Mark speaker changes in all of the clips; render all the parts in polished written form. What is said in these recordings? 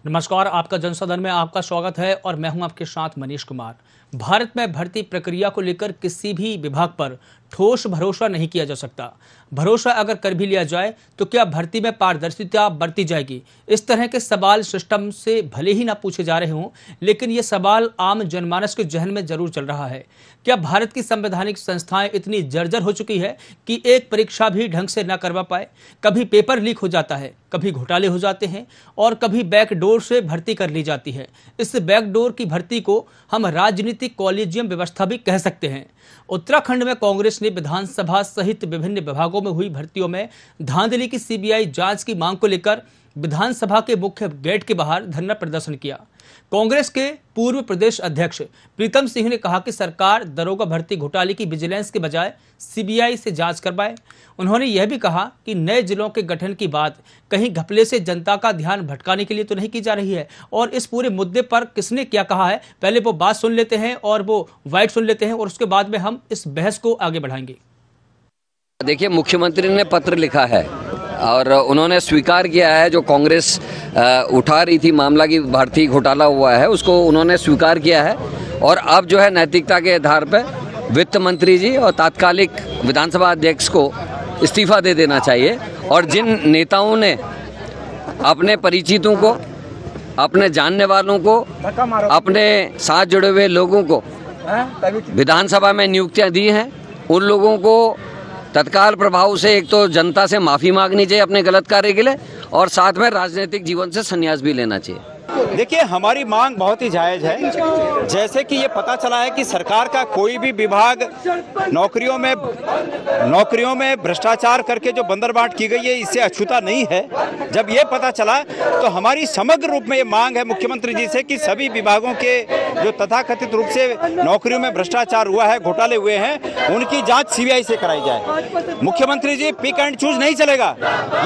Speaker 1: नमस्कार, आपका जनसदन में आपका स्वागत है और मैं हूं आपके साथ मनीष कुमार। भारत में भर्ती प्रक्रिया को लेकर किसी भी विभाग पर ठोस भरोसा नहीं किया जा सकता। भरोसा अगर कर भी लिया जाए तो क्या भर्ती में पारदर्शिता बरती जाएगी? इस तरह के सवाल सिस्टम से भले ही ना पूछे जा रहे हों, लेकिन ये सवाल आम जनमानस के जहन में जरूर चल रहा है। क्या भारत की संवैधानिक संस्थाएं इतनी जर्जर हो चुकी है कि एक परीक्षा भी ढंग से न करवा पाए? कभी पेपर लीक हो जाता है, कभी घोटाले हो जाते हैं और कभी बैकडोर से भर्ती कर ली जाती है। इस बैकडोर की भर्ती को हम राजनीतिक कॉलेजियम व्यवस्था भी कह सकते हैं। उत्तराखंड में कांग्रेस ने विधानसभा सहित विभिन्न विभागों में हुई भर्तियों में धांधली की सीबीआई जांच की मांग को लेकर विधानसभा के मुख्य गेट के बाहर धरना प्रदर्शन किया। कांग्रेस के पूर्व प्रदेश अध्यक्ष प्रीतम सिंह ने कहा कि सरकार दरोगा भर्ती घोटाले की विजिलेंस के बजाय सीबीआई से जांच करवाए। उन्होंने यह भी कहा कि नए जिलों के गठन की बात कहीं घपले से जनता का ध्यान भटकाने के लिए तो नहीं की जा रही है। और इस पूरे मुद्दे पर किसने क्या कहा है, पहले वो बात सुन लेते हैं और वो वाइट सुन लेते हैं और उसके बाद में हम इस बहस को आगे बढ़ाएंगे।
Speaker 2: देखिए, मुख्यमंत्री ने पत्र लिखा है और उन्होंने स्वीकार किया है जो कांग्रेस उठा रही थी मामला की भर्ती घोटाला हुआ है, उसको उन्होंने स्वीकार किया है। और अब जो है नैतिकता के आधार पर वित्त मंत्री जी और तात्कालिक विधानसभा अध्यक्ष को इस्तीफा दे देना चाहिए। और जिन नेताओं ने अपने परिचितों को, अपने जानने वालों को, अपने साथ जुड़े हुए लोगों को विधानसभा में नियुक्तियां दी हैं, उन लोगों को तत्काल प्रभाव से एक तो जनता से माफी मांगनी चाहिए अपने गलत कार्य के लिए और साथ में राजनीतिक जीवन से संन्यास भी लेना चाहिए।
Speaker 3: देखिए, हमारी मांग बहुत ही जायज है। जैसे कि ये पता चला है कि सरकार का कोई भी विभाग नौकरियों में भ्रष्टाचार करके जो बंदरबाट की गई है, इससे अछूता नहीं है। जब ये पता चला तो हमारी समग्र रूप में ये मांग है मुख्यमंत्री जी से कि सभी विभागों के जो तथाकथित रूप से नौकरियों में भ्रष्टाचार हुआ है, घोटाले हुए हैं, उनकी जांच सीबीआई से कराई जाए। मुख्यमंत्री जी, पिक एंड चूज नहीं चलेगा।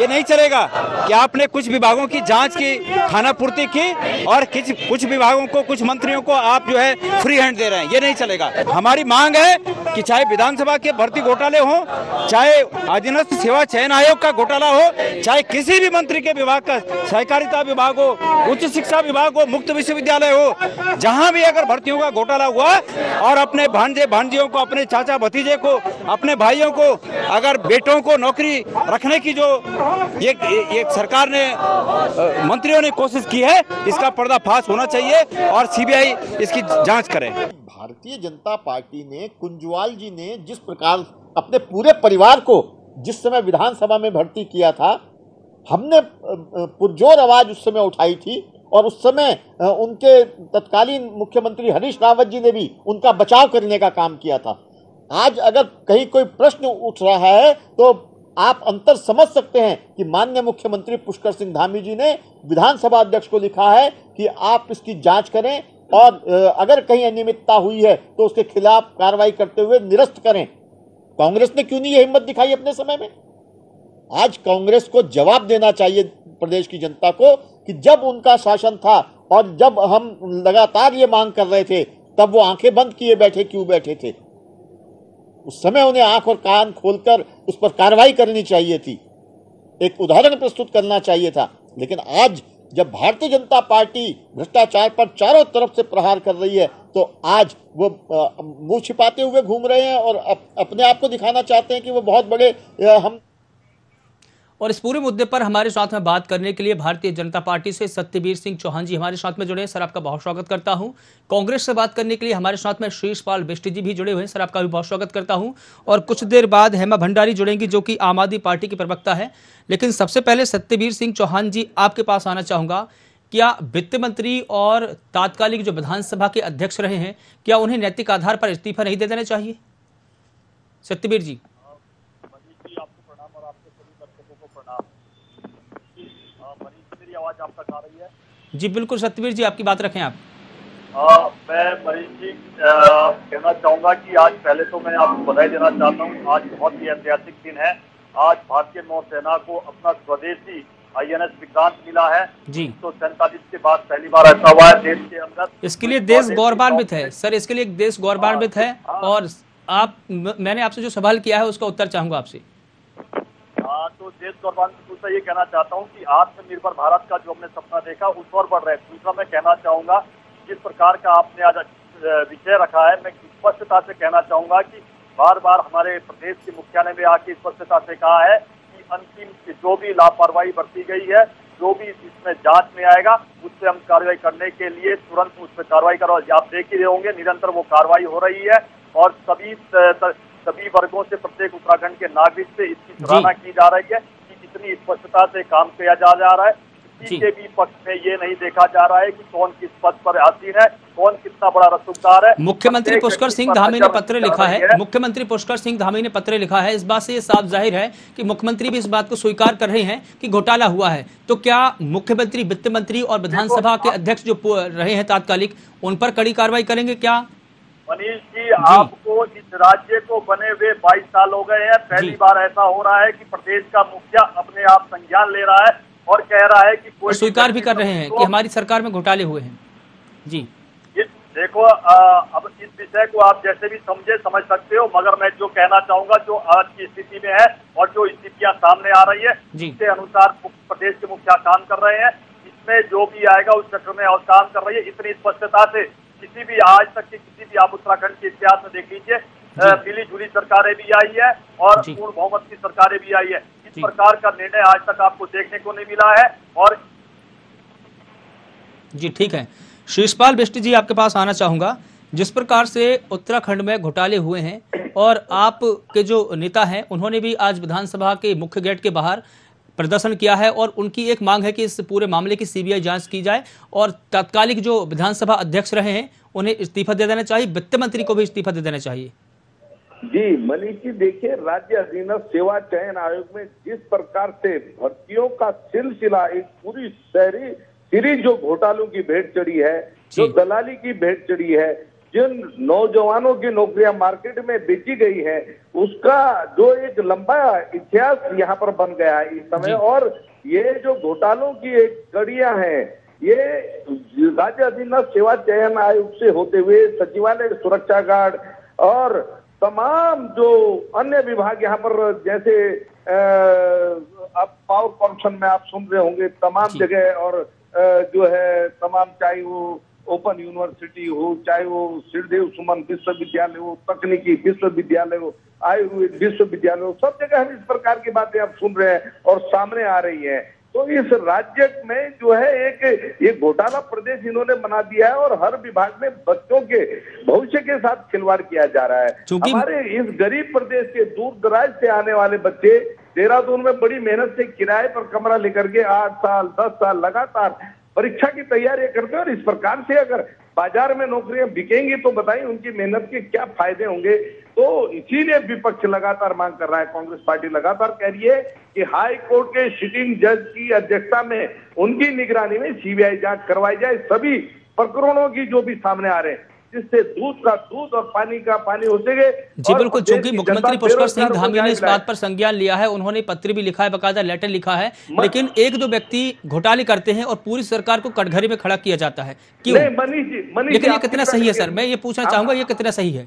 Speaker 3: ये नहीं चलेगा कि आपने कुछ विभागों की जांच की, खानापूर्ति की और कुछ विभागों को, कुछ मंत्रियों को आप जो है फ्री हैंड दे रहे हैं। ये नहीं चलेगा। हमारी मांग है कि चाहे विधानसभा के भर्ती घोटाले हो, चाहे अधीनस्थ सेवा चयन आयोग का घोटाला हो, चाहे किसी भी मंत्री के विभाग का, सहकारिता विभाग हो, उच्च शिक्षा विभाग हो, मुक्त विश्वविद्यालय हो, जहां भी अगर भर्तियों का घोटाला हुआ और अपने भांजे भांजियों को, अपने चाचा भतीजे को, अपने भाइयों को, अगर बेटों को नौकरी रखने की जो ये सरकार ने, मंत्रियों ने कोशिश की है, इसका पर्दाफाश होना चाहिए और सीबीआई इसकी जांच करे।
Speaker 4: भारतीय जनता पार्टी ने, कुंजवाल जी ने जिस प्रकार अपने पूरे परिवार को जिस समय विधानसभा में भर्ती किया था, हमने पुरजोर आवाज उस समय उठाई थी और उस समय उनके तत्कालीन मुख्यमंत्री हरीश रावत जी ने भी उनका बचाव करने का काम किया था। आज अगर कहीं कोई प्रश्न उठ रहा है तो आप अंतर समझ सकते हैं कि माननीय मुख्यमंत्री पुष्कर सिंह धामी जी ने विधानसभा अध्यक्ष को लिखा है कि आप इसकी जांच करें और अगर कहीं अनियमितता हुई है तो उसके खिलाफ कार्रवाई करते हुए निरस्त करें। कांग्रेस ने क्यों नहीं ये हिम्मत दिखाई अपने समय में? आज कांग्रेस को जवाब देना चाहिए प्रदेश की जनता को कि जब उनका शासन था और जब हम लगातार ये मांग कर रहे थे, तब वो आंखें बंद किए बैठे क्यों बैठे थे? उस समय उन्हें आंख और कान खोलकर उस पर कार्रवाई करनी चाहिए थी, एक उदाहरण प्रस्तुत करना चाहिए था। लेकिन आज जब भारतीय जनता पार्टी भ्रष्टाचार पर चारों तरफ से प्रहार कर रही है, तो आज वो मुंह छिपाते हुए घूम रहे हैं और अपने आप को दिखाना चाहते हैं कि वो बहुत बड़े हम।
Speaker 1: और इस पूरे मुद्दे पर हमारे साथ में बात करने के लिए भारतीय जनता पार्टी से सत्यवीर सिंह चौहान जी हमारे साथ में जुड़े हैं। सर, आपका बहुत स्वागत करता हूं। कांग्रेस से बात करने के लिए हमारे साथ में शीर्षपाल बिष्ट जी भी जुड़े हुए हैं। सर, आपका भी बहुत स्वागत करता हूं। और कुछ देर बाद हेमा भंडारी जुड़ेंगी, जो कि आम आदमी पार्टी की प्रवक्ता है। लेकिन सबसे पहले सत्यवीर सिंह चौहान जी, आपके पास आना चाहूंगा। क्या वित्त मंत्री और तात्कालिक जो विधानसभा के अध्यक्ष रहे हैं, क्या उन्हें नैतिक आधार पर इस्तीफा नहीं दे देना चाहिए? सत्यवीर जी।
Speaker 5: आवाज आप तक आ रही है?
Speaker 1: जी बिल्कुल सत्यवीर जी, आपकी बात रखें आप।
Speaker 5: मैं मनीष जी कहना चाहूंगा कि आज पहले तो मैं आपको बधाई देना चाहता हूं। आज बहुत ही ऐतिहासिक दिन है। आज भारतीय नौसेना को अपना स्वदेशी INS विक्रांत मिला है जी। 1947 के बाद पहली बार ऐसा हुआ है देश के अंदर।
Speaker 1: इसके लिए देश गौरवान्वित है सर, इसके लिए देश गौरवान्वित है। और आप, मैंने आपसे जो सवाल किया है उसका उत्तर चाहूंगा आपसे।
Speaker 5: हाँ, तो देश गौरवान दूसरा ये कहना चाहता हूँ कि आत्मनिर्भर भारत का जो हमने सपना देखा उस और बढ़ रहे हैं। दूसरा मैं कहना चाहूंगा जिस प्रकार का आपने आज विषय रखा है, मैं स्पष्टता से कहना चाहूंगा कि बार बार हमारे प्रदेश के मुख्यालय में आके स्पष्टता से कहा है कि अंतिम जो भी लापरवाही बरती गई है, जो भी इसमें जांच में आएगा उससे हम कार्रवाई करने के लिए तुरंत उस पर कार्रवाई करो। आप देख ही रहे होंगे निरंतर वो कार्रवाई हो रही है और सभी वर्गों से, प्रत्येक उत्तराखंड के नागरिक से इसकी सराहना की जा रही है कि इतनी स्पष्टता से काम किया जा रहा है। किसी के भी पक्ष में ये नहीं देखा जा रहा है कि कौन किस पद पर आसीन है, कौन कितना बड़ा रसूखदार है।
Speaker 1: मुख्यमंत्री पुष्कर सिंह धामी ने पत्र लिखा है, मुख्यमंत्री पुष्कर सिंह धामी ने पत्र लिखा है। इस बात से ये साफ जाहिर है कि मुख्यमंत्री भी इस बात को स्वीकार कर रहे हैं कि घोटाला हुआ है। तो क्या मुख्यमंत्री, वित्त मंत्री और विधानसभा के अध्यक्ष जो रहे हैं तात्कालिक, उन पर कड़ी कार्रवाई करेंगे क्या?
Speaker 5: मनीष जी, आपको इस राज्य को बने हुए 22 साल हो गए हैं। पहली बार ऐसा हो रहा है कि प्रदेश का मुखिया अपने आप संज्ञान ले रहा है और कह रहा है कि कोई
Speaker 1: स्वीकार भी कर रहे हैं कि हमारी सरकार में घोटाले हुए हैं। जी
Speaker 5: देखो, अब इस विषय को आप जैसे भी समझ सकते हो, मगर मैं जो कहना चाहूंगा, जो आज की स्थिति में है और जो स्थितियां सामने आ रही है उसके अनुसार प्रदेश के मुखिया काम कर रहे हैं। इसमें जो भी आएगा उस चक्र में और काम कर रही है। इतनी स्पष्टता से किसी भी आज तक की किसी भी आप उत्तराखंड के इतिहास में देख लीजिए, मिली जुली सरकारें भी आई है और पूर्ण बहुमत की सरकारें भी आई है। इस प्रकार का निर्णय आज तक आपको देखने को नहीं मिला है। और
Speaker 1: जी ठीक है, शीर्षपाल बिष्ट जी आपके पास आना चाहूंगा। जिस प्रकार से उत्तराखंड में घोटाले हुए हैं और आपके जो नेता हैं उन्होंने भी आज विधानसभा के मुख्य गेट के बाहर प्रदर्शन किया है और उनकी एक मांग है कि इस पूरे मामले की सीबीआई जांच की जाए और तात्कालिक जो विधानसभा अध्यक्ष रहे हैं उन्हें इस्तीफा दे देना चाहिए, वित्त मंत्री को भी इस्तीफा दे देना चाहिए।
Speaker 6: जी मनीष जी, देखिए, राज्य अधीनस्थ सेवा चयन आयोग में जिस प्रकार से भर्तियों का सिलसिला, एक पूरी सीरीज जो घोटालों की भेंट चढ़ी है, जो दलाली की भेंट चढ़ी है, जिन नौजवानों की नौकरियां मार्केट में बेची गई है, उसका जो एक लंबा इतिहास यहाँ पर बन गया है इस समय। और ये जो घोटालों की एक कड़ियां हैं, ये राज्य अधीनस्थ सेवा चयन आयोग से होते हुए सचिवालय, सुरक्षा गार्ड और तमाम जो अन्य विभाग यहाँ पर, जैसे अब पावर कॉर्पोरेशन में आप सुन रहे होंगे तमाम जगह, और जो है तमाम, चाहे वो ओपन यूनिवर्सिटी हो, चाहे वो श्रीदेव सुमन विश्वविद्यालय हो, तकनीकी विश्वविद्यालय हो, आयुर्वेद विश्वविद्यालय हो, सब जगह हम इस प्रकार की बातें आप सुन रहे हैं और सामने आ रही है। तो इस राज्य में जो है एक घोटाला प्रदेश इन्होंने बना दिया है और हर विभाग में बच्चों के भविष्य के साथ खिलवाड़ किया जा रहा है। हमारे इस गरीब प्रदेश के दूर दराज से आने वाले बच्चे देहरादून में बड़ी मेहनत से किराए पर कमरा लेकर के 8 साल 10 साल लगातार परीक्षा की तैयारियां करते हैं और इस प्रकार से अगर बाजार में नौकरियां बिकेंगी तो बताइए उनकी मेहनत के क्या फायदे होंगे। तो इसीलिए विपक्ष लगातार मांग कर रहा है, कांग्रेस पार्टी लगातार कह रही है कि हाई कोर्ट के सिटिंग जज की अध्यक्षता में उनकी निगरानी में सीबीआई जांच करवाई जाए सभी प्रकरणों की जो भी सामने आ रहे हैं, जिससे दूध का दूध और पानी का पानी हो सके।
Speaker 1: जी बिल्कुल, चूंकि मुख्यमंत्री पुष्कर सिंह धामी ने इस बात पर संज्ञान लिया है, उन्होंने पत्र भी लिखा है, बकायदा लेटर लिखा है, लेकिन एक दो व्यक्ति घोटाले करते हैं और पूरी सरकार को कटघरे में खड़ा किया जाता है, क्यों? लेकिन ये कितना सही है सर, मैं ये पूछना चाहूंगा, ये कितना सही है?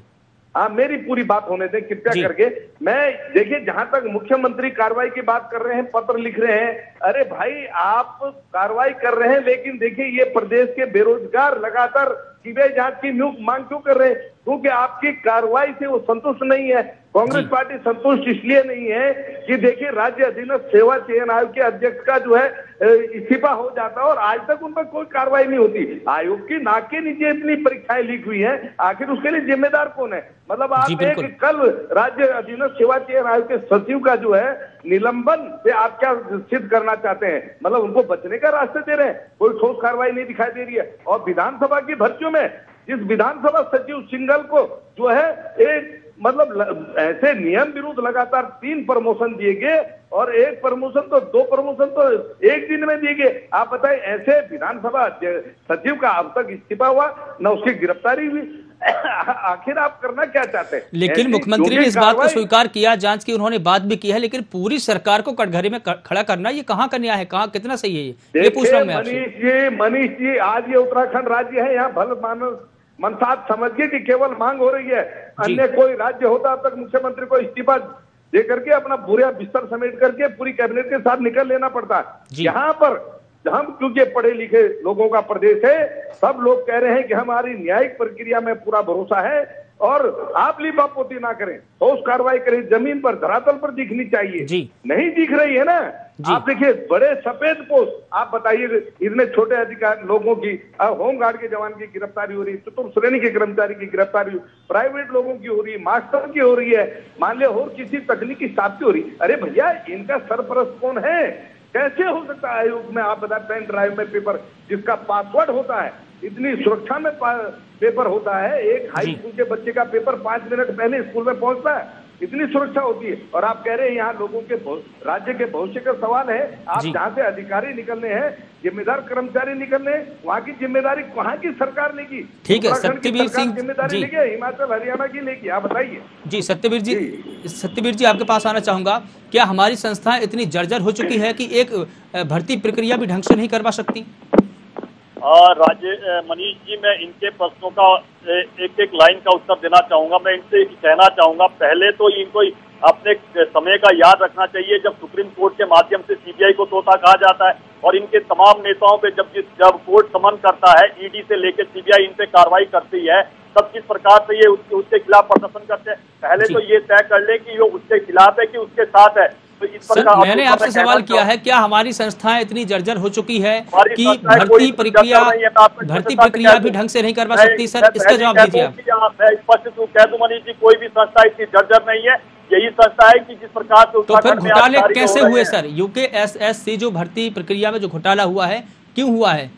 Speaker 6: हाँ, मेरी पूरी बात होने दें कृपया करके। मैं देखिए, जहां तक मुख्यमंत्री कार्रवाई की बात कर रहे हैं, पत्र लिख रहे हैं, अरे भाई आप कार्रवाई कर रहे हैं, लेकिन देखिए ये प्रदेश के बेरोजगार लगातार सीबीआई जांच की मांग क्यों कर रहे हैं? क्योंकि आपकी कार्रवाई से वो संतुष्ट नहीं है। कांग्रेस पार्टी संतुष्ट इसलिए नहीं है कि देखिए राज्य अधीनस्थ सेवा चयन आयोग के अध्यक्ष का जो है इस्तीफा हो जाता है और आज तक उन पर कोई कार्रवाई नहीं होती। आयोग की नाक के नीचे इतनी परीक्षाएं लीक हुई हैं, आखिर उसके लिए जिम्मेदार कौन है? मतलब आप एक कल राज्य अधीनस्थ सेवा चयन आयोग के सचिव का जो है निलंबन से आप क्या सिद्ध करना चाहते हैं? मतलब उनको बचने का रास्ते दे रहे हैं, कोई ठोस कार्रवाई नहीं दिखाई दे रही है। और विधानसभा की भर्तियों में जिस विधानसभा सचिव सिंघल को जो है एक मतलब ऐसे नियम विरुद्ध लगातार 3 प्रमोशन दिए गए और 1 प्रमोशन तो 2 प्रमोशन तो एक दिन में दिए गए। आप बताएं, ऐसे विधानसभा सचिव का अब तक इस्तीफा हुआ न उसकी गिरफ्तारी हुई। आखिर आप करना क्या चाहते हैं?
Speaker 1: लेकिन मुख्यमंत्री ने इस बात को स्वीकार किया, जांच की उन्होंने बात भी की है, लेकिन पूरी सरकार को कटघरे में खड़ा करना ये कहाँ का न्याय है? कहाँ कितना सही है ये पूछ रहा हूं मैं आपसे।
Speaker 6: मनीष जी, आज ये उत्तराखंड राज्य है, यहाँ भल मानस मनसात समझिए कि केवल मांग हो रही है। अन्य कोई राज्य होता अब तक मुख्यमंत्री को इस्तीफा दे करके अपना पूरा बिस्तर समेट करके पूरी कैबिनेट के साथ निकल लेना पड़ता है। यहाँ पर हम क्योंकि पढ़े लिखे लोगों का प्रदेश है, सब लोग कह रहे हैं कि हमारी न्यायिक प्रक्रिया में पूरा भरोसा है और आप लीपापोती ना करें, ठोस कार्रवाई करें, जमीन पर धरातल पर दिखनी चाहिए जी। नहीं दिख रही है ना। आप देखिए बड़े सफेद पोस्ट, आप बताइए इतने छोटे अधिकार लोगों की, होमगार्ड के जवान की गिरफ्तारी हो रही है, चतुर्थ श्रेणी के कर्मचारी की गिरफ्तारी, प्राइवेट लोगों की हो रही है, मास्टर की हो रही है, मान लिया और किसी तकनीकी स्टाफ की हो रही। अरे भैया इनका सरपरस्त कौन है? कैसे हो सकता है आयोग में? आप बता, पेन ड्राइव में पेपर जिसका पासवर्ड होता है, इतनी सुरक्षा में पेपर होता है, एक हाई स्कूल के बच्चे का पेपर 5 मिनट पहले स्कूल में पहुंचता है, इतनी सुरक्षा होती है। और आप कह रहे हैं यहाँ लोगों के राज्य के भविष्य का सवाल है। आप जहाँ से अधिकारी निकलने हैं, जिम्मेदार कर्मचारी निकलने, वहाँ की जिम्मेदारी कहाँ की सरकार लेगी?
Speaker 1: ठीक है, सत्यवीर सिंह
Speaker 6: जिम्मेदारी लेगी, हिमाचल हरियाणा की लेगी? आप बताइए
Speaker 1: जी। सत्यवीर जी आपके पास आना चाहूंगा, क्या हमारी संस्थाएं इतनी जर्जर हो चुकी है कि एक भर्ती प्रक्रिया भी ढंग से नहीं करवा सकती?
Speaker 5: मनीष जी, मैं इनके प्रश्नों का एक एक लाइन का उत्तर देना चाहूंगा। मैं इनसे कहना चाहूंगा, पहले तो इनको अपने समय का याद रखना चाहिए जब सुप्रीम कोर्ट के माध्यम से सीबीआई को तोता कहा जाता है और इनके तमाम नेताओं पे जब कोर्ट समन करता है, ईडी से लेकर सीबीआई इन पे कार्रवाई करती है, तब किस प्रकार से ये उसके खिलाफ प्रदर्शन करते हैं। पहले तो ये तय कर ले कि वो उसके खिलाफ है कि उसके साथ है। तो
Speaker 1: सर, मैंने आपसे सवाल किया है, क्या हमारी संस्थाएं इतनी जर्जर हो चुकी है कि भर्ती प्रक्रिया भी ढंग से नहीं करवा सकती? सर, इसका जवाब दीजिए आप।
Speaker 5: मैं स्पष्ट कह दूं मनीष जी, कोई भी संस्था इतनी जर्जर नहीं है। यही संस्था है कि जिस प्रकार से
Speaker 1: तो फिर घोटाले कैसे हुए सर? यूकेएसएससी जो भर्ती प्रक्रिया में जो घोटाला हुआ है, क्यों हुआ है?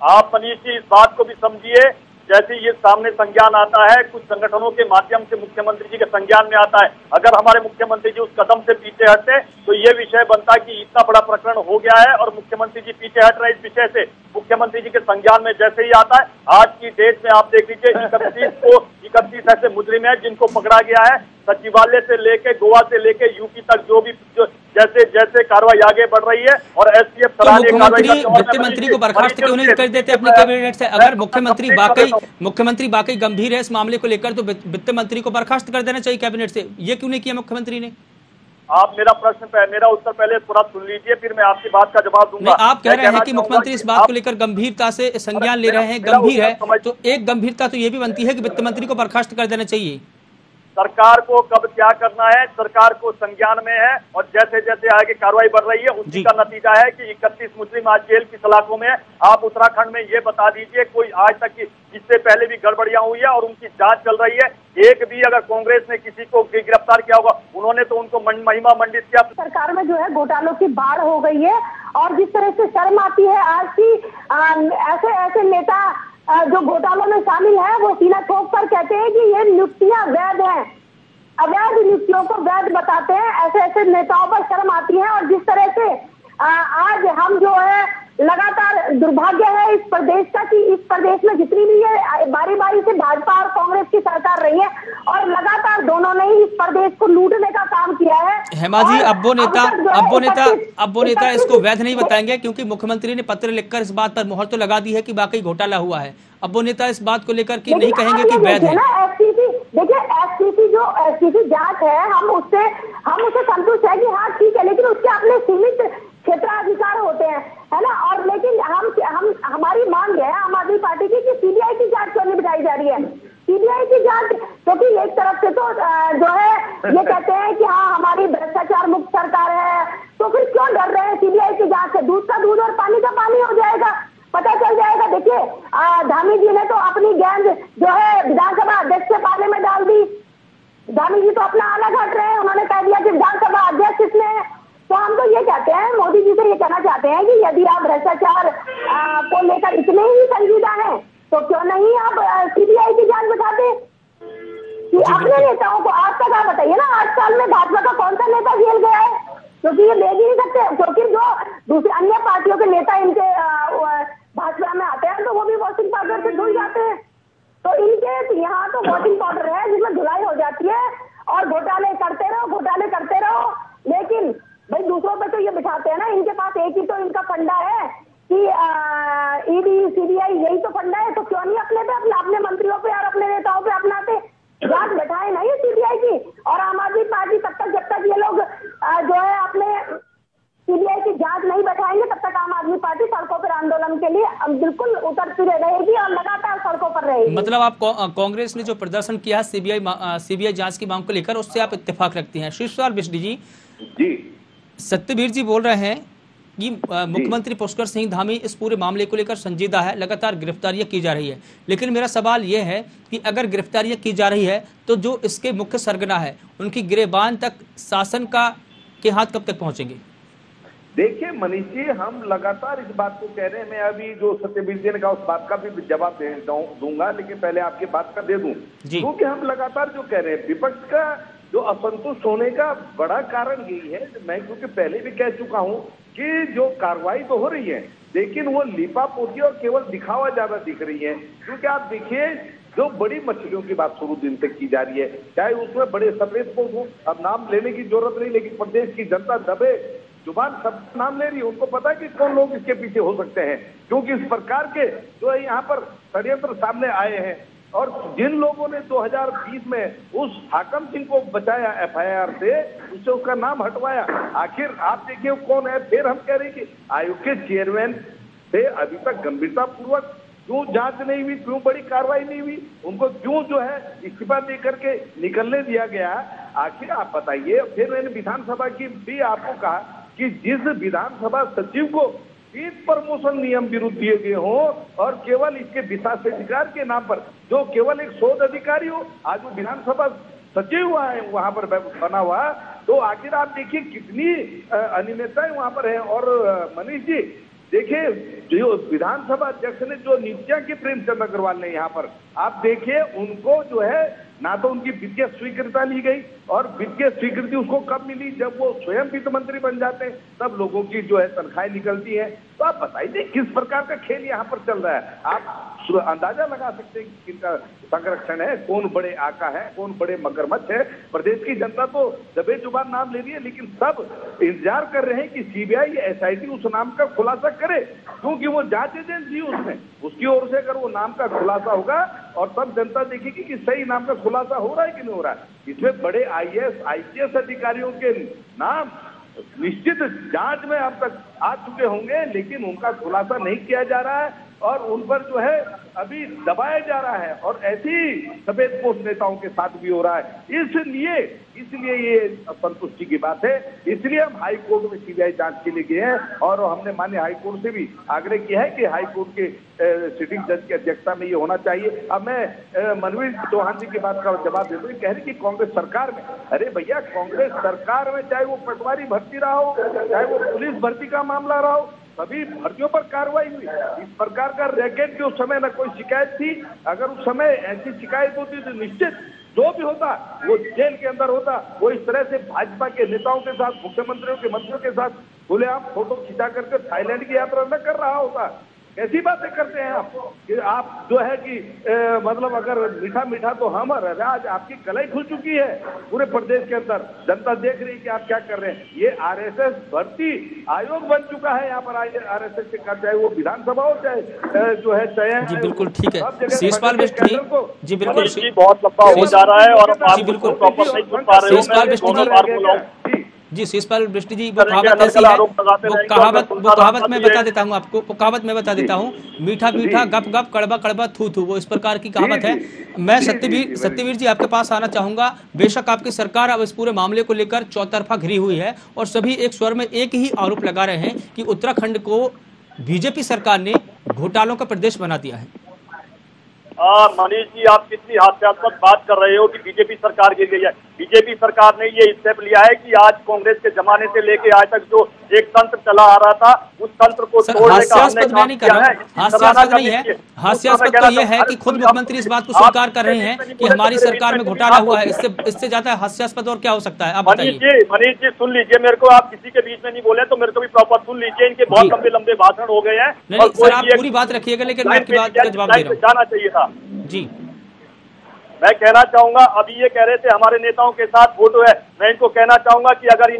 Speaker 5: आप मनीष जी इस बात को भी समझिए, जैसे ये सामने संज्ञान आता है, कुछ संगठनों के माध्यम से मुख्यमंत्री जी के संज्ञान में आता है। अगर हमारे मुख्यमंत्री जी उस कदम से पीछे हटते तो ये विषय बनता कि इतना बड़ा प्रकरण हो गया है और मुख्यमंत्री जी पीछे हट रहे इस विषय से। मुख्यमंत्री जी के संज्ञान में जैसे ही आता है, आज की डेट में आप देख लीजिए 31 ऐसे मुजरिम है जिनको पकड़ा गया है। सचिवालय से लेके, गोवा से लेके यूपी तक जो जैसे जैसे कार्रवाई आगे बढ़ रही है और एसटीएफ
Speaker 1: वित्त मंत्री को बर्खास्त क्यों नहीं कर देते अपनी कैबिनेट से? अगर मुख्यमंत्री बाकी गंभीर है इस मामले को लेकर तो वित्त मंत्री को बर्खास्त कर देना चाहिए कैबिनेट से। ये क्यों नहीं किया मुख्यमंत्री ने?
Speaker 5: आप मेरा उत्तर पहले पूरा सुन लीजिए, फिर मैं आपकी बात का जवाब दूंगा।
Speaker 1: आप कह रहे हैं कि मुख्यमंत्री इस बात को लेकर गंभीरता से संज्ञान ले रहे हैं, गंभीर है, तो एक गंभीरता तो ये भी बनती है कि वित्त मंत्री को बर्खास्त कर देना चाहिए।
Speaker 5: सरकार को कब क्या करना है, सरकार को संज्ञान में है और जैसे जैसे आगे कार्रवाई बढ़ रही है उसी का नतीजा है कि 31 मुस्लिम आज जेल की सलाखों में है। आप उत्तराखंड में ये बता दीजिए, कोई आज तक की इससे पहले भी गड़बड़ियां हुई है और उनकी जांच चल रही है। एक भी अगर कांग्रेस ने किसी को गिरफ्तार किया होगा, उन्होंने तो उनको महिमा मंडित किया।
Speaker 7: सरकार में जो है घोटालों की बाढ़ हो गई है और जिस तरह से शर्म आती है आज की ऐसे नेता जो घोटालों में शामिल है, वो सीना ठोक कर कहते हैं कि ये नियुक्तियां वैध हैं, अवैध नियुक्तियों को वैध बताते हैं। ऐसे नेताओं पर शर्म आती है। और जिस तरह से आज हम जो है, लगातार दुर्भाग्य है इस प्रदेश का कि इस प्रदेश में जितनी भी है बारी बारी से भाजपा और कांग्रेस की सरकार रही है और लगातार दोनों ने ही इस प्रदेश को लूटने का काम किया है।
Speaker 1: हेमा जी, अब वो नेता इसको वैध नहीं बताएंगे क्योंकि मुख्यमंत्री ने पत्र लिखकर इस बात पर मोहर तो लगा दी है कि वाकई घोटाला हुआ है। अब वो नेता इस बात को लेकर कि नहीं कहेंगे कि वैध है।
Speaker 7: देखिए एसटीसी जांच है, हम उससे संतुष्ट है कि हाँ ठीक है, लेकिन उसके अपने सीमित क्षेत्राधिकार होते हैं, है ना। और लेकिन हम हमारी मांग है आम आदमी पार्टी की कि सीबीआई की जांच क्यों नहीं बिठाई जा रही है? सीबीआई की जांच, क्योंकि एक तरफ से तो जो है ये कहते हैं कि हाँ हमारी भ्रष्टाचार मुक्त सरकार है, तो फिर क्यों डर रहे हैं सीबीआई की जांच से? दूध का दूध और पानी का पानी हो जाएगा, पता चल जाएगा। देखिए धामी जी ने तो अपनी गेंद जो है विधानसभा अध्यक्ष के पाले में डाल दी। धामी जी तो अपना आला घट रहे हैं, उन्होंने कह दिया कि विधानसभा अध्यक्ष इसने है। तो हम तो ये कहते हैं, मोदी जी से ये कहना चाहते हैं कि यदि आप भ्रष्टाचार को लेकर इतने ही संजीदा हैं तो क्यों नहीं आप सीबीआई की जांच बिठाते कि अपने नेताओं को। आज तक आप बताइए ना, 8 साल में भाजपा का कौन सा नेता जेल गया है? क्योंकि ये ले ही नहीं सकते, क्योंकि जो दूसरी अन्य पार्टियों के नेता इनके भाजपा में आते हैं तो वो भी वॉशिंग पाउडर से धुल जाते हैं। तो इनके यहाँ तो वॉशिंग पाउडर है जिसमें धुलाई हो जाती है और घोटाले करते रहो। लेकिन भाई दूसरों पे तो ये बिठाते हैं ना, इनके पास एक ही तो इनका फंडा है कि ईडी सीबीआई, यही तो फंडा है। तो क्यों नहीं अपने मंत्रियों पे और अपने नेताओं पे अपनाते? जांच बैठाए ना ये सीबीआई की। और आम आदमी पार्टी जब तक नहीं बैठाएंगे तब तक आम आदमी पार्टी सड़कों पर आंदोलन के लिए बिल्कुल उतरती रहेगी और लगातार सड़कों पर रहेगी।
Speaker 1: मतलब आप कांग्रेस ने जो प्रदर्शन किया सीबीआई जांच की मांग को लेकर, उससे आप इत्तेफाक रखती हैं। शिवपाल बिष्ट जी, सत्यवीर जी बोल रहे हैं कि मुख्यमंत्री पुष्कर सिंह धामी इस पूरे मामले को लेकर संजीदा है, लगातार गिरफ्तारियां की जा रही है। लेकिन मेरा सवाल यह है कि अगर गिरफ्तारियां की जा रही है तो जो इसके मुख्य सरगना है उनकी गिरेबान तक शासन के हाथ कब तक पहुंचेंगे?
Speaker 6: देखिए मनीष जी, हम लगातार इस बात को कह रहे हैं। मैं अभी जो सत्यवीर जी ने कहा उस बात का भी जवाब दूंगा, लेकिन पहले आपकी बात का दे दूं, क्योंकि हम लगातार जो कह रहे हैं विपक्ष का जो असंतुष्ट होने का बड़ा कारण यही है। मैं क्योंकि पहले भी कह चुका हूं कि जो कार्रवाई तो हो रही है लेकिन वो लीपापोती और केवल दिखावा ज्यादा दिख रही है। क्योंकि आप देखिए जो बड़ी मछलियों की बात शुरू दिन से की जा रही है, चाहे उसमें बड़े सफेद पोश हो, अब नाम लेने की जरूरत नहीं, लेकिन प्रदेश की जनता दबे जुबान सब नाम ले रही है। उनको पता है कि कौन लोग इसके पीछे हो सकते हैं, क्योंकि इस प्रकार के जो है यहाँ पर षड्यंत्र सामने आए हैं। और जिन लोगों ने 2020 में उस हाकम सिंह को बचाया एफआईआर से, उससे उसका नाम हटवाया, आखिर आप देखिए कौन है। फिर हम कह रहे हैं कि आयोग के चेयरमैन से अभी तक गंभीरता पूर्वक क्यों जांच नहीं हुई, क्यों बड़ी कार्रवाई नहीं हुई, उनको क्यों जो है इस्तीफा दे करके निकलने दिया गया, आखिर आप बताइए। फिर मैंने विधानसभा की भी आपको कहा कि जिस विधानसभा सचिव को 3 प्रमोशन नियम विरुद्ध दिए गए हो और केवल इसके विशेषाधिकार के नाम पर जो केवल एक शोध अधिकारी हो, आज वो विधानसभा सचिव हुआ है वहां पर बना हुआ, तो आखिर आप देखिए कितनी अनियमितताएं वहां पर है। और मनीष जी देखिए, जो विधानसभा अध्यक्ष ने जो नियुक्तियां की प्रेमचंद अग्रवाल ने यहाँ पर, आप देखिए उनको जो है ना तो उनकी वित्तीय स्वीकृति ली गई, और वित्तीय स्वीकृति उसको कब मिली, जब वो स्वयं वित्त मंत्री बन जाते हैं, तब लोगों की जो है तनख्वाहें निकलती हैं। तो आप बताइए किस प्रकार का खेल यहाँ पर चल रहा है। आप अंदाजा लगा सकते हैं कि किनका संरक्षण है, कौन बड़े आका है, कौन बड़े मगरमच्छ है। प्रदेश की जनता तो दबे जुबान नाम ले रही है, लेकिन सब इंतजार कर रहे हैं कि सीबीआई या एसआईटी उस नाम का खुलासा करे, क्योंकि वो जांच एजेंसी उसमें, उसकी ओर से अगर वो नाम का खुलासा होगा और तब जनता देखेगी कि सही नाम का खुलासा हो रहा है कि नहीं हो रहा है। इसमें बड़े आईएएस आईपीएस अधिकारियों के नाम निश्चित जांच में अब तक आ चुके होंगे, लेकिन उनका खुलासा नहीं किया जा रहा है और उन पर जो है अभी दबाया जा रहा है, और ऐसी सफेदपोश नेताओं के साथ भी हो रहा है। इसलिए ये संतुष्टि की बात है। इसलिए हम हाई कोर्ट में सीबीआई जांच के लिए गए हैं, और हमने माननीय हाई कोर्ट से भी आग्रह किया है कि हाई कोर्ट के सिटिंग जज की अध्यक्षता में ये होना चाहिए। अब मैं मनवीर चौहान जी की बात का जवाब देता हूँ। कह रही कि कांग्रेस सरकार में, अरे भैया कांग्रेस सरकार में चाहे वो पटवारी भर्ती रहा हो, चाहे वो पुलिस भर्ती का मामला रहा हो, सभी भर्तियों पर कार्रवाई हुई। इस प्रकार का रैकेट के उस समय न कोई शिकायत थी। अगर उस समय ऐसी शिकायत होती तो निश्चित जो भी होता वो जेल के अंदर होता। वो इस तरह से भाजपा के नेताओं के साथ, मुख्यमंत्रियों के मंत्रियों के साथ खुलेआम फोटो खिंचा करके थाईलैंड की यात्रा न कर रहा होता। कैसी बातें करते हैं आप कि आप जो है कि मतलब अगर मीठा मीठा तो हम, आज आपकी कलाई खुल चुकी है पूरे प्रदेश के अंदर। जनता देख रही है कि आप क्या कर रहे हैं। ये आरएसएस भर्ती आयोग बन चुका है यहाँ पर। आरएसएस के चाहे वो विधानसभा हो, चाहे जो है चयन।
Speaker 1: जी बिल्कुल ठीक है। शिवपाल बिष्ट जी, जी बिल्कुल
Speaker 5: बहुत लंबा हो जा रहा है और
Speaker 1: जी बिल्कुल जी शिवपाल बिष्ट जी, वो कहावत ऐसी है, वो कहावत मैं बता देता हूँ आपको, वो कहावत मैं बता देता हूँ, मीठा मीठा गप गप कड़वा कड़वा थू थू, वो इस प्रकार की कहावत है। मैं सत्यवीर जी आपके पास आना चाहूंगा। बेशक आपकी सरकार अब इस पूरे मामले को लेकर चौतरफा घिरी हुई है और सभी एक स्वर में एक ही आरोप लगा रहे हैं कि उत्तराखंड को बीजेपी सरकार ने घोटालों का प्रदेश बना दिया है।
Speaker 5: मनीष जी, आप कितनी हास्यास्पद बात कर रहे हो कि बीजेपी सरकार गिर गई है। बीजेपी सरकार ने ये स्टेप लिया है कि आज कांग्रेस के जमाने से लेके आज तक जो एक तंत्र चला आ रहा था, उस तंत्र को तोड़ने का हमने काम किया है।
Speaker 1: हास्यास्पद नहीं है, हास्यास्पद तो ये है कि खुद मुख्यमंत्री इस बात को स्वीकार कर रहे हैं कि हमारी सरकार में घोटाला हुआ है। इससे ज्यादा हास्यास्पद और क्या हो सकता है? आप बताइए।
Speaker 5: मनीष जी सुन लीजिए मेरे को, आप किसी के बीच में नहीं बोले तो मेरे को भी प्रॉपर सुन लीजिए। इनके बहुत लंबे लंबे भाषण हो गए हैं।
Speaker 1: नहीं सर, आप पूरी बात रखिएगा, लेकिन मैं आपकी बात का जवाब दे रहा हूँ।
Speaker 5: जाना चाहिए था
Speaker 1: जी।
Speaker 5: मैं कहना चाहूंगा, अभी ये कह रहे थे हमारे नेताओं के साथ फोटो है। मैं इनको कहना चाहूंगा कि अगर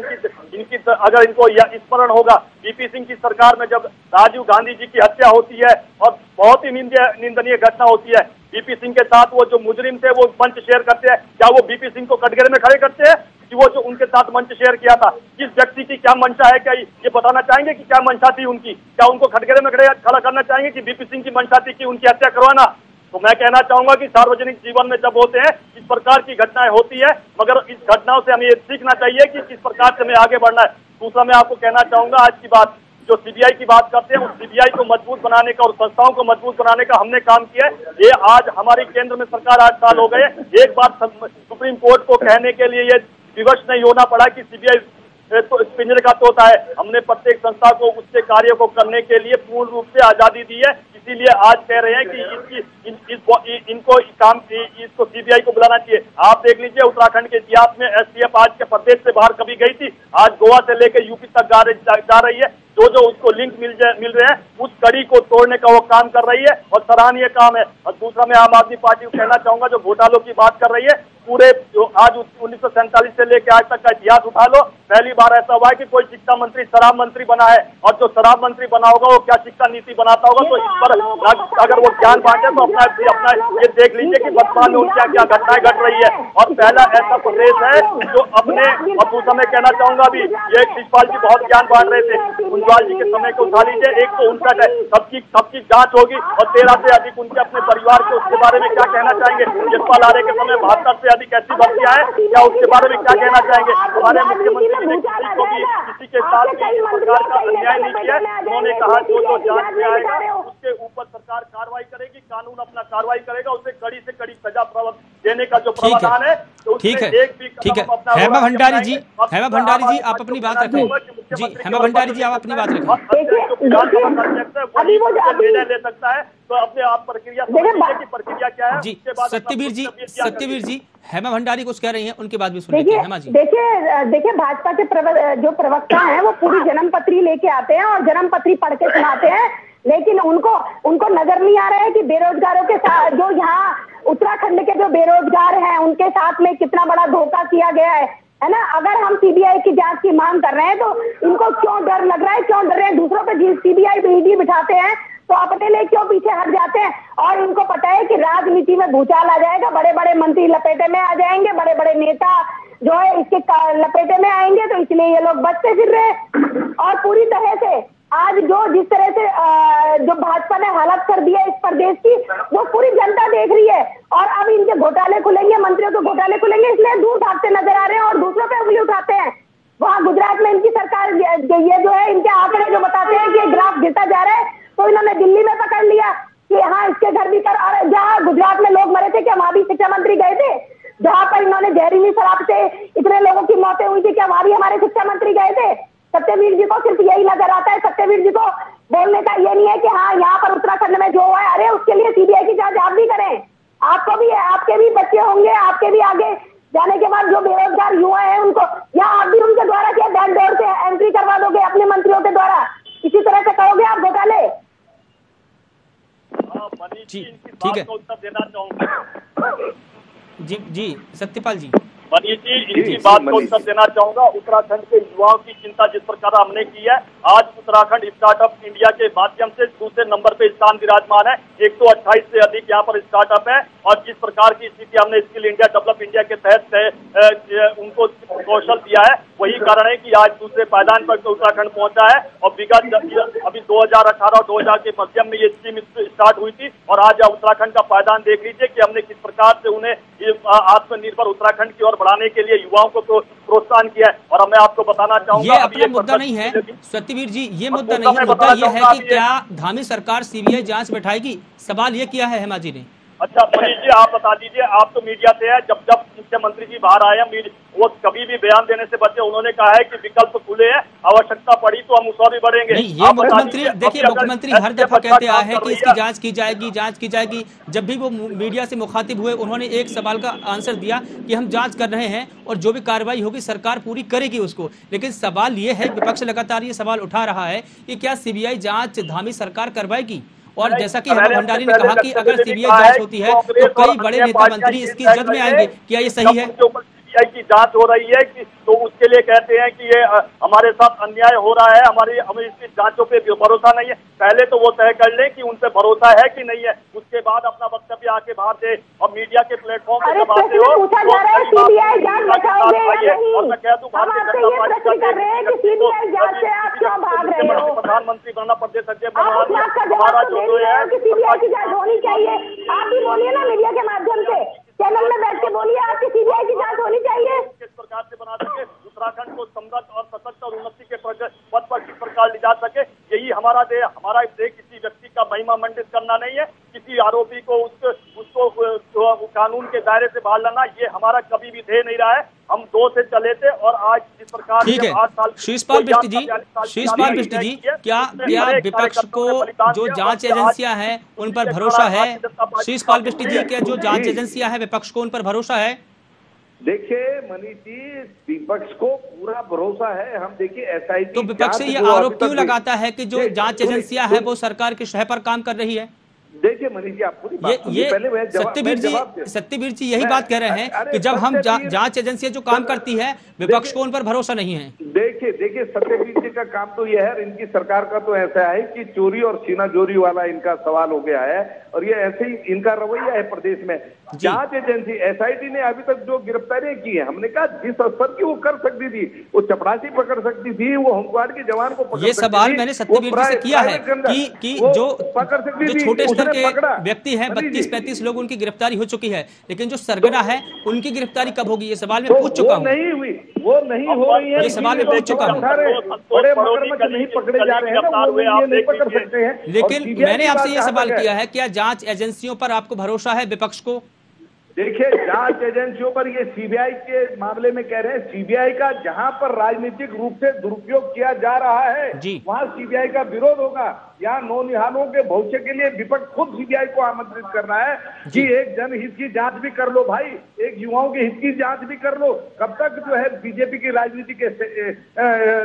Speaker 5: अगर इनको यह स्मरण होगा, वीपी सिंह की सरकार में जब राजीव गांधी जी की हत्या होती है और बहुत ही निंदनीय घटना होती है, वीपी सिंह के साथ वो जो मुजरिम थे वो मंच शेयर करते हैं, क्या वो वीपी सिंह को कटघरे में खड़े करते हैं? कि वो जो उनके साथ मंच शेयर किया था, किस व्यक्ति की क्या मंशा है, क्या ये बताना चाहेंगे कि क्या मंशा थी उनकी? क्या उनको खटगरे में खड़ा करना चाहेंगे कि बीपी सिंह की मंशा थी कि उनकी हत्या करवाना? तो मैं कहना चाहूंगा कि सार्वजनिक जीवन में जब होते हैं इस प्रकार की घटनाएं होती है, मगर इस घटनाओं से हमें ये सीखना चाहिए कि किस प्रकार से हमें आगे बढ़ना है। दूसरा मैं आपको कहना चाहूंगा, आज की बात जो सीबीआई की बात करते हैं, उस सीबीआई को मजबूत बनाने का और संस्थाओं को मजबूत बनाने का हमने काम किया है। ये आज हमारी केंद्र में सरकार 8 साल हो गए, एक बार सुप्रीम कोर्ट को कहने के लिए ये विवश नहीं होना पड़ा कि सीबीआई तो पिंजरे का तोता है। हमने प्रत्येक संस्था को उसके कार्य को करने के लिए पूर्ण रूप से आजादी दी है। इसीलिए आज कह रहे हैं कि इसको सीबीआई को बुलाना चाहिए। आप देख लीजिए, उत्तराखंड के इतिहास में एसटीएफ आज के प्रदेश से बाहर कभी गई थी, आज गोवा से लेकर यूपी तक जा रही है। जो उसको लिंक मिल रहे हैं, उस कड़ी को तोड़ने का वो काम कर रही है और सराहनीय काम है। और दूसरा मैं आम आदमी पार्टी को कहना चाहूंगा, जो घोटालों की बात कर रही है, पूरे जो आज 1947 से लेकर आज तक का इतिहास उठा लो, पहली बार ऐसा हुआ है कि कोई शिक्षा मंत्री शराब मंत्री बना है, और जो शराब मंत्री बना होगा वो क्या शिक्षा नीति बनाता होगा। तो इस पर अगर वो ज्ञान बांटे तो अपना ये देख लीजिए कि वर्तमान में क्या क्या घटनाएं घट रही है। और पहला ऐसा प्रदेश है जो अपने, और दूसरा मैं कहना चाहूंगा भी, ये शिषपाल जी बहुत ज्ञान बांट रहे थे, कुंजवाल जी के समय को उठा लीजिए, 159 है, सबकी जांच होगी और 13 से अधिक उनके अपने परिवार के, उसके बारे में क्या कहना चाहेंगे? यशपाल आर्य के समय 72 से अधिक ऐसी भर्तियां हैं, क्या उसके बारे में क्या कहना चाहेंगे? हमारे मुख्यमंत्री ने किसी के साथ सरकार का अन्याय नहीं किया। उन्होंने कहा जो जांच में आएगा उसके ऊपर सरकार कार्रवाई करेगी, कानून अपना कार्रवाई करेगा, उसे कड़ी से कड़ी सजा देने का जो प्रावधान है।
Speaker 1: ठीक है, ठीक है। हेमा भंडारी जी, आप अपनी बात रखें। जी हेमा भंडारी जी, आप अपनी बात रखें।
Speaker 5: अभी वो निर्णय ले सकता है, तो अपने आप प्रक्रिया क्या है।
Speaker 1: जी सत्यवीर जी, हेमा भंडारी कुछ कह रही हैं, उनकी बात भी सुनिए। हेमा जी,
Speaker 7: देखिए भाजपा के जो प्रवक्ता हैं वो पूरी जन्मपत्री लेके आते हैं और जन्मपत्री पढ़ के सुनाते हैं, लेकिन उनको नजर नहीं आ रहा है कि बेरोजगारों के साथ, जो यहाँ उत्तराखंड के जो बेरोजगार हैं उनके साथ में कितना बड़ा धोखा किया गया है ना। अगर हम सीबीआई की जांच की मांग कर रहे हैं तो इनको क्यों डर लग रहा है, क्यों डर रहे हैं? दूसरों पे सीबीआई ईडी बिठाते हैं तो अपने लिए क्यों पीछे हट जाते हैं? और इनको पता है कि राजनीति में भूचाल आ जाएगा, बड़े बड़े मंत्री लपेटे में आ जाएंगे, बड़े बड़े नेता जो है इसके लपेटे में आएंगे, तो इसलिए ये लोग बचते फिर रहे। और पूरी तरह से आज जिस तरह से जो भाजपा ने हालत कर दी है इस प्रदेश की, वो पूरी जनता देख रही है। और अब इनके घोटाले खुलेंगे, मंत्रियों के घोटाले खुलेंगे, इसलिए दूर भागते नजर आ रहे हैं और दूसरों पे उंगली उठाते हैं। वहाँ गुजरात में इनकी सरकार ये जो है, इनके आंकड़े जो बताते हैं कि ग्राफ गिरता जा रहा है, तो इन्होंने दिल्ली में पकड़ लिया कि हाँ इसके घर भी कर। जहाँ गुजरात में लोग मरे थे, क्या वहां भी शिक्षा मंत्री गए थे? जहाँ पर इन्होंने जहरीली शराब से इतने लोगों की मौतें हुई थी, क्या वहां भी हमारे शिक्षा मंत्री गए थे? सत्यवीर जी को सिर्फ यही नजर आता है, सत्यवीर जी को बोलने का ये नहीं है कि हाँ यहाँ पर उत्तराखंड में जो है, अरे उसके लिए सीबीआई की जांच आप भी करें। आपको भी, आपके भी बच्चे होंगे, आपके भी आगे जाने के बाद जो बेरोजगार युवा है उनको, या आप भी उनके द्वारा क्या बैक डोर से एंट्री करवा दोगे अपने मंत्रियों के द्वारा? इसी तरह से कहोगे आप घोटाले?
Speaker 1: जी ठीक है,
Speaker 5: उत्तर देना चाहूंगा।
Speaker 1: जी सत्यपाल जी,
Speaker 5: मनीष जी, इनकी बात को उत्तर देना चाहूंगा। उत्तराखंड के युवाओं की चिंता जिस प्रकार हमने की है, आज उत्तराखंड स्टार्टअप इंडिया के माध्यम से दूसरे नंबर पे स्थान विराजमान है। 128 से अधिक यहाँ पर स्टार्टअप है, और जिस प्रकार की स्थिति हमने स्किल इंडिया डेवलप इंडिया के तहत उनको कौशल दिया है, वही कारण है कि आज दूसरे पायदान पर उत्तराखंड पहुंचा है। और विगत अभी 2018 और 2000 के मध्यम में ये स्कीम स्टार्ट हुई थी, और आज उत्तराखंड का पायदान देख लीजिए कि हमने किस प्रकार से उन्हें आत्मनिर्भर उत्तराखंड की ओर बढ़ाने के लिए युवाओं को प्रोत्साहन किया है। और मैं आपको बताना चाहूंगा,
Speaker 1: ये अपना मुद्दा नहीं है सत्यवीर जी, ये मुद्दा नहीं है। मुद्दा ये है कि क्या धामी सरकार सीबीआई जांच बैठाएगी? सवाल ये किया है हेमा जी ने।
Speaker 5: अच्छा मनीष जी, आप बता दीजिए, आप तो मीडिया से है, जब मुख्यमंत्री जी बाहर आए, वो कभी भी बयान देने से बचे। उन्होंने कहा है कि विकल्प खुले हैं, आवश्यकता पड़ी तो हम उस और भी बढ़ेंगे।
Speaker 1: नहीं, ये मुख्यमंत्री देखिए, मुख्यमंत्री हर दफा कहते आए हैं कि इसकी जांच की जाएगी। जब भी वो मीडिया से मुखातिब हुए, उन्होंने एक सवाल का आंसर दिया कि हम जांच कर रहे हैं और जो भी कार्रवाई होगी सरकार पूरी करेगी उसको। लेकिन सवाल ये है, विपक्ष लगातार ये सवाल उठा रहा है कि क्या सीबीआई जांच धामी सरकार करवाएगी? और जैसा कि हेमा भंडारी ने कहा कि अगर सीबीआई जांच होती है तो कई बड़े नेता मंत्री इसकी जद में आएंगे, क्या ये सही है?
Speaker 5: सीबीआई की जांच हो रही है कि तो उसके लिए कहते हैं कि ये हमारे साथ अन्याय हो रहा है, हमें इसकी जांचों पे भरोसा नहीं है। पहले तो वो तय कर लें कि उन पे भरोसा है कि नहीं है, उसके बाद अपना वक्तव्य आके बाहर दे। और मीडिया के प्लेटफॉर्म पे जब आते हो
Speaker 7: पूछा जा रहा है सीबीआई जांच बचाओगे या नहीं?
Speaker 5: और मैं कह दूं भारतीय जनता पार्टी
Speaker 7: कर रहे हैं कि सीबीआई जांच से आप क्यों भाग रहे हो?
Speaker 5: प्रधानमंत्री बनना, प्रदेश अध्यक्ष
Speaker 7: आप
Speaker 5: बनना,
Speaker 7: उस बात का
Speaker 5: हमारा
Speaker 7: जवाब तो
Speaker 5: जो
Speaker 7: दे
Speaker 5: है
Speaker 7: रहे हो कि सीबीआई की जांच होनी चाहिए। आप ही बोलिए ना मीडिया के माध्यम से, चैनल में बैठ के बोलिए आपकी सीबीआई की जांच होनी चाहिए।
Speaker 5: किस प्रकार से बना सके उत्तराखंड को समृद्ध और सशक्त और उन्नति के पद पर किस प्रकार ले जा सके, यही हमारा देश किसी व्यक्ति का महिमा मंडित करना नहीं है, किसी आरोपी को उसको कानून के दायरे से बाहर लाना, ये हमारा कभी भी ध्येय नहीं रहा है। हम 2 से चले थे और आज जिस प्रकार
Speaker 1: ठीक है।
Speaker 5: 8 साल
Speaker 1: शिषपाल बिष्ट जी, क्या विपक्ष को जो जांच एजेंसियां हैं उन पर भरोसा है? शिषपाल बिष्ट जी, क्या जो जांच एजेंसियां हैं विपक्ष को उन पर भरोसा है?
Speaker 6: देखिए मनीष जी, विपक्ष को पूरा भरोसा है। हम देखिए एसआईटी
Speaker 1: तो विपक्ष ये आरोप क्यों लगाता है कि जो जांच एजेंसियां है वो सरकार की शह पर काम कर रही है?
Speaker 6: देखिए मनीष जी, आप पूरी बात सुनिए। पहले
Speaker 1: सत्यवीर जी यही बात कह रहे हैं कि जब हम जांच एजेंसियां जो काम करती है विपक्ष को उन पर भरोसा नहीं है।
Speaker 6: देखिए सत्यवीर जी का काम तो यह है, इनकी सरकार का तो ऐसा है कि चोरी और सीना जोरी वाला इनका सवाल हो गया है और ये ऐसे ही इनका रवैया है प्रदेश में। जांच एजेंसी एसआईटी ने अभी तक जो गिरफ्तारियां की है, हमने कहा जिस स्तर की वो कर सकती थी, वो चपरासी पकड़ सकती थी, वो होमगार्ड के जवान को पकड़
Speaker 1: ये सवाल मैंने सत्यवीर जी से किया है कि जो छोटे स्तर के व्यक्ति हैं 32-35 लोग उनकी गिरफ्तारी हो चुकी है, लेकिन जो सरगना है उनकी गिरफ्तारी कब होगी? ये सवाल मैं पूछ चुका हूँ।
Speaker 6: नहीं हुई, वो नहीं हो रही है।
Speaker 1: ये सवाल मैं पूछ चुका हूँ।
Speaker 6: बड़े मगरमच्छ नहीं पकड़े जा रहे हैं ना, वो ये नहीं पकड़ सकते हैं।
Speaker 1: लेकिन मैंने आपसे ये सवाल किया है, क्या जांच एजेंसियों पर आपको भरोसा है विपक्ष को?
Speaker 6: देखिए जांच एजेंसियों पर ये सीबीआई के मामले में कह रहे हैं, सीबीआई का जहां पर राजनीतिक रूप से दुरुपयोग किया जा रहा है वहां सीबीआई का विरोध होगा। यहाँ नौनिहालों के भविष्य के लिए विपक्ष खुद सीबीआई को आमंत्रित करना है कि एक जनहित की जांच भी कर लो भाई, एक युवाओं के हित की जांच भी कर लो। कब तक जो है बीजेपी की राजनीति के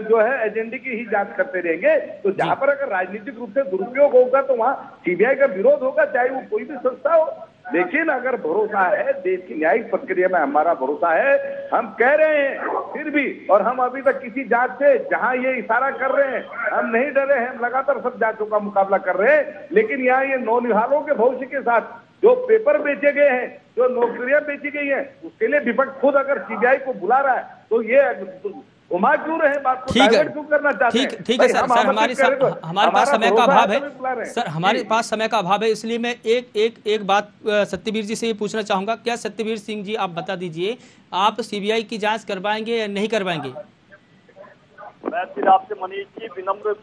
Speaker 6: जो है एजेंडे की ही जांच करते रहेंगे? तो जहां पर अगर राजनीतिक रूप से दुरुपयोग होगा तो वहां सीबीआई का विरोध होगा, चाहे वो कोई भी संस्था हो। लेकिन अगर भरोसा है, देश की न्यायिक प्रक्रिया में हमारा भरोसा है, हम कह रहे हैं फिर भी, और हम अभी तक किसी जांच से जहां ये इशारा कर रहे हैं हम नहीं डरे हैं, हम लगातार सब जांचों का मुकाबला कर रहे हैं। लेकिन यहाँ ये नौनिहालों के भविष्य के साथ जो पेपर बेचे गए हैं, जो नौकरियां बेची गई हैं, उसके लिए विपक्ष खुद अगर सीबीआई को बुला रहा है तो ये घुमा क्यों रहे बात को, डाइवर्ट क्यों करना चाहते हैं? ठीक है सर,
Speaker 1: हमारे पास समय का अभाव है सर, हमारे पास समय का अभाव है, इसलिए मैं एक बात सत्यवीर जी से ये पूछना चाहूंगा। क्या सत्यवीर सिंह जी आप बता दीजिए, आप सीबीआई की जांच करवाएंगे या नहीं करवाएंगे?
Speaker 5: मैं फिर आपसे मनीष जी विनम्र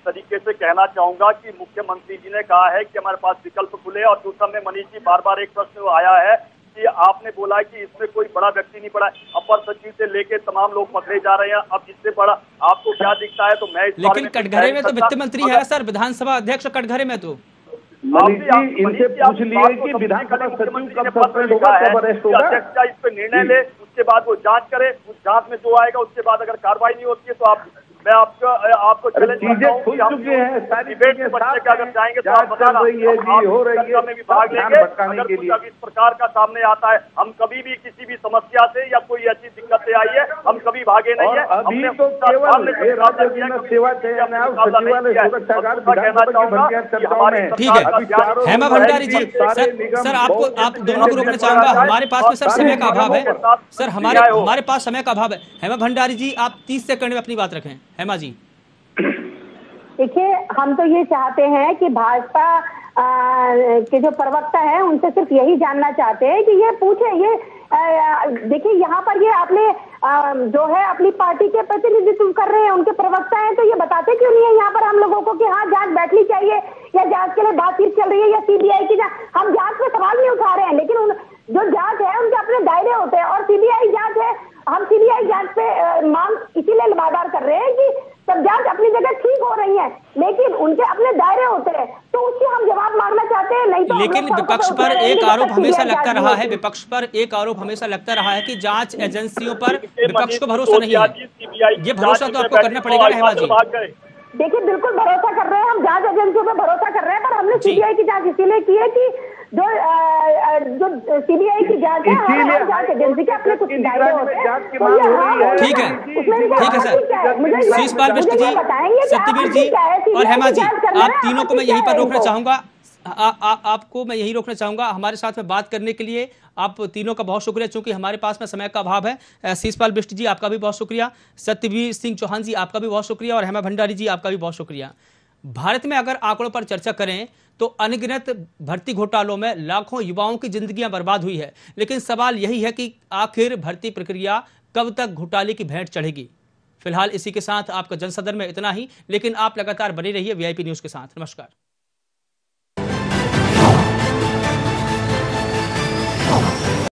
Speaker 5: तरीके से कहना चाहूंगा कि मुख्यमंत्री जी ने कहा है कि हमारे पास विकल्प खुले, और दूसरा में मनीष जी बार एक प्रश्न आया है कि आपने बोला कि इसमें कोई बड़ा व्यक्ति नहीं पड़ा, अपर सचिव से लेके तमाम लोग पकड़े जा रहे हैं। अब इससे बड़ा आपको क्या दिखता है? तो मैं
Speaker 1: लेकिन कटघरे में तो वित्त मंत्री है सर, विधानसभा अध्यक्ष कटघरे में तो
Speaker 6: इनसे पूछ लिए कि विधानसभा सचिव कब सस्पेंड होगा, कब अरेस्ट होगा,
Speaker 5: अध्यक्ष इस पे निर्णय ले, उसके बाद वो जांच करे, उस जांच में जो आएगा उसके बाद अगर कार्रवाई नहीं होती है तो मैं आपको चैलेंज करता हूं कि हम डिबेट में बच्चे के अगर जाएंगे तो आप बताना, हो रही है में भी भाग लेंगे। अगर कुछ इस प्रकार का सामने आता है, हम कभी भी किसी भी समस्या से या कोई ऐसी दिक्कतें आई है हम कभी भागे नहीं है।
Speaker 6: अभी तो केवल सेवा
Speaker 1: ठीक है। हेमा भंडारी जी, सर आप दोनों को रोकना चाहूंगा, हमारे पास में सर समय का अभाव है सर, हमारे पास समय का अभाव है। हेमा भंडारी जी आप 30 सेकंड में अपनी बात रखें। हेमा जी
Speaker 7: देखिए, हम तो ये चाहते हैं कि भाजपा के जो प्रवक्ता है उनसे सिर्फ यही जानना चाहते हैं कि ये पूछे, ये देखिए यहाँ पर ये अपने जो है अपनी पार्टी के प्रतिनिधित्व कर रहे हैं, उनके प्रवक्ता हैं, तो ये बताते क्यों नहीं है यहाँ पर हम लोगों को कि हाँ जांच बैठनी चाहिए या जांच के लिए बातचीत चल रही है या सीबीआई की जांच। हम जांच पे सवाल नहीं उठा रहे हैं, लेकिन जो जांच है उनके अपने दायरे होते हैं और सीबीआई जांच है, हम सीबीआई जांच पे मांग इसीलिए लगातार कर रहे हैं कि सब जांच अपनी जगह ठीक हो रही है, लेकिन उनके अपने दायरे होते हैं, तो उसकी हम जवाब मांगना चाहते हैं। नहीं तो
Speaker 1: लेकिन विपक्ष पर एक आरोप हमेशा लगता रहा है, विपक्ष पर एक आरोप हमेशा लगता रहा है कि जांच एजेंसियों पर विपक्ष को भरोसा नहीं है। ये भरोसा तो आपको करना पड़ेगा हेमा जी।
Speaker 7: देखिए बिल्कुल भरोसा कर रहे हैं हम, जांच एजेंसियों पर भरोसा कर रहे हैं, पर हमने सीबीआई की जांच इसीलिए की है कि जो सीबीआई की जांच है, हर जांच एजेंसी के अपने कुछ दायरे होते हैं।
Speaker 1: ठीक है सर। शीशपाल बिष्ट जी, सत्यवीर जी और हेमा जी, आप तीनों को मैं यहीं पर रोकना चाहूंगा। आपको मैं यही रोकना चाहूंगा हमारे साथ में बात करने के लिए। आप तीनों का बहुत शुक्रिया, चूंकि हमारे पास में समय का अभाव है। शीशपाल बिष्ट जी आपका भी बहुत शुक्रिया, सत्यवीर सिंह चौहान जी आपका भी बहुत शुक्रिया और हेमा भंडारी जी आपका भी बहुत शुक्रिया। भारत में अगर आंकड़ों पर चर्चा करें तो अनगिनत भर्ती घोटालों में लाखों युवाओं की जिंदगियां बर्बाद हुई है, लेकिन सवाल यही है कि आखिर भर्ती प्रक्रिया कब तक घोटाले की भेंट चढ़ेगी। फिलहाल इसी के साथ आपका जनसदन में इतना ही, लेकिन आप लगातार बने रहिए वीआईपी न्यूज के साथ। नमस्कार।